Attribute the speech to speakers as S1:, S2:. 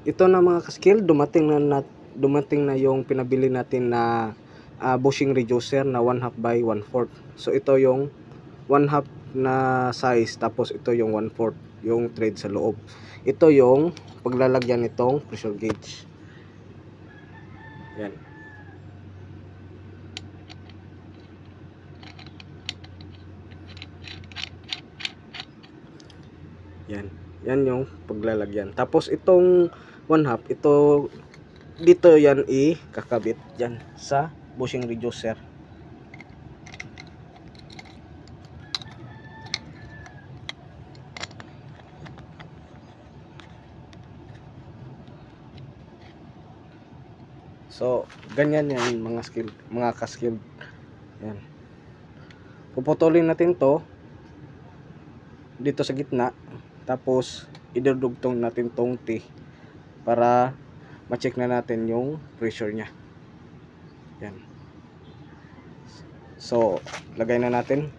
S1: ito na mga ka-skill, dumating na yung pinabili natin na bushing reducer na 1/2 by 1/4. So ito yung 1/2 na size, tapos ito yung 1/4 yung thread sa loob. Ito yung paglalagyan nitong pressure gauge. Yan. Yan yung paglalagyan. Tapos itong 1/2, ito dito yan ikakabit yan sa bushing reducer. So ganyan yan mga ka-skill. Yan. Puputulin natin to dito sa gitna, tapos idudugtong natin tong T para ma-check na natin yung pressure nya. Yan. So lagay na natin.